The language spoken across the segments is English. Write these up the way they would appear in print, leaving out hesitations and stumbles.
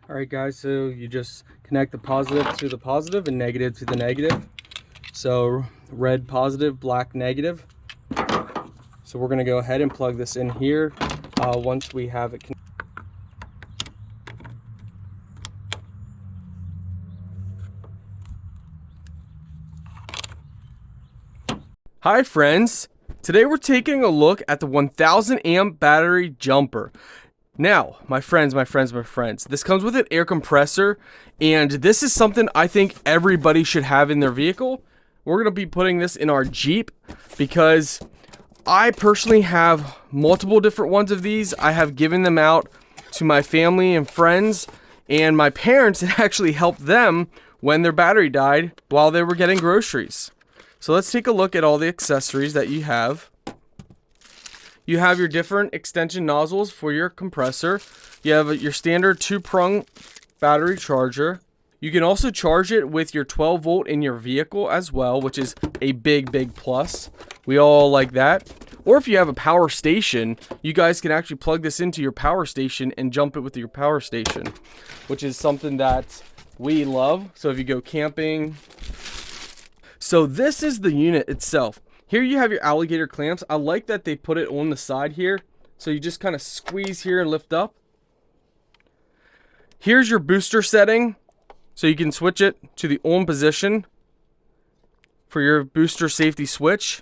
Alright guys, so you just connect the positive to the positive and negative to the negative. So red positive, black negative. So we're going to go ahead and plug this in here once we have it connected. Hi friends, today we're taking a look at the 1000 amp battery jumper. Now, my friends, this comes with an air compressor, and this is something I think everybody should have in their vehicle. We're going to be putting this in our Jeep because I personally have multiple different ones of these. I have given them out to my family and friends, and my parents had actually helped them when their battery died while they were getting groceries. So let's take a look at all the accessories that you have. You have your different extension nozzles for your compressor. You have your standard 2-prong battery charger. You can also charge it with your 12 volt in your vehicle as well, which is a big plus. We all like that. Or if you have a power station, you guys can actually plug this into your power station and jump it with your power station, which is something that we love. So if you go camping. So this is the unit itself. Here you have your alligator clamps. I like that they put it on the side here. So you just kind of squeeze here and lift up. Here's your booster setting. So you can switch it to the on position for your booster safety switch.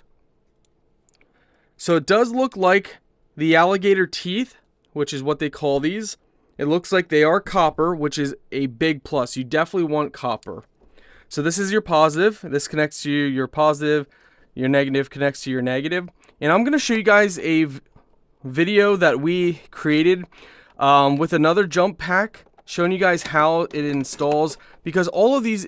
So it does look like the alligator teeth, which is what they call these. It looks like they are copper, which is a big plus. You definitely want copper. So this is your positive. This connects to your positive. Your negative connects to your negative. And I'm going to show you guys a video that we created with another jump pack, showing you guys how it installs, because all of these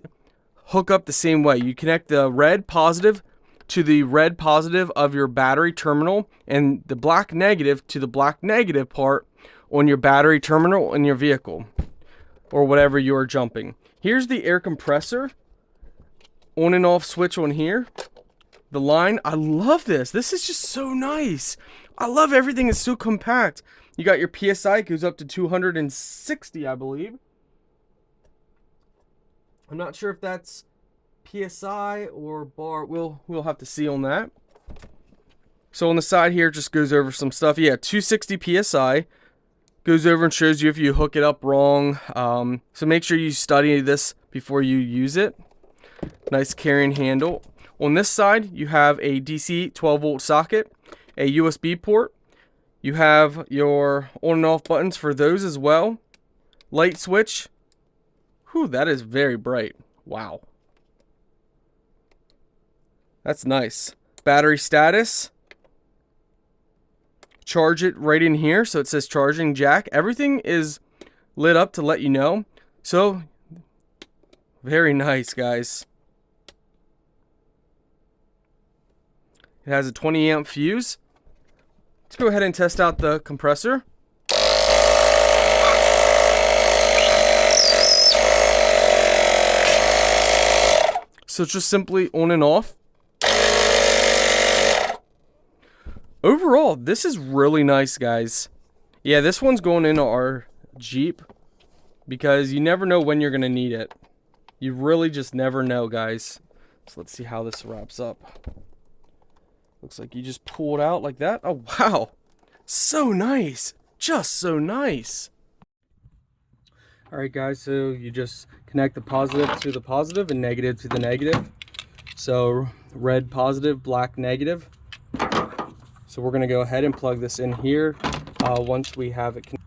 hook up the same way. You connect the red positive to the red positive of your battery terminal and the black negative to the black negative part on your battery terminal in your vehicle or whatever you are jumping. Here's the air compressor on and off switch on here. The line, I love this. This is just so nice. I love everything. It's so compact. You got your PSI, it goes up to 260, I believe. I'm not sure if that's PSI or bar. We'll have to see on that. So on the side here, it just goes over some stuff. Yeah, 260 PSI. Goes over and shows you if you hook it up wrong. So make sure you study this before you use it. Nice carrying handle. On this side, you have a DC 12 volt socket, a USB port. You have your on and off buttons for those as well. Light switch. Whew, that is very bright. Wow. That's nice. Battery status. Charge it right in here. So it says charging jack. Everything is lit up to let you know. So, very nice, guys. It has a 20 amp fuse. Let's go ahead and test out the compressor. So it's just simply on and off. Overall, this is really nice, guys. Yeah, this one's going into our Jeep because you never know when you're going to need it. You really just never know, guys. So let's see how this wraps up. Looks like you just pull it out like that. Oh, wow. So nice. Just so nice. Alright guys, so you just connect the positive to the positive and negative to the negative. So red positive, black negative. So we're going to go ahead and plug this in here once we have it connected.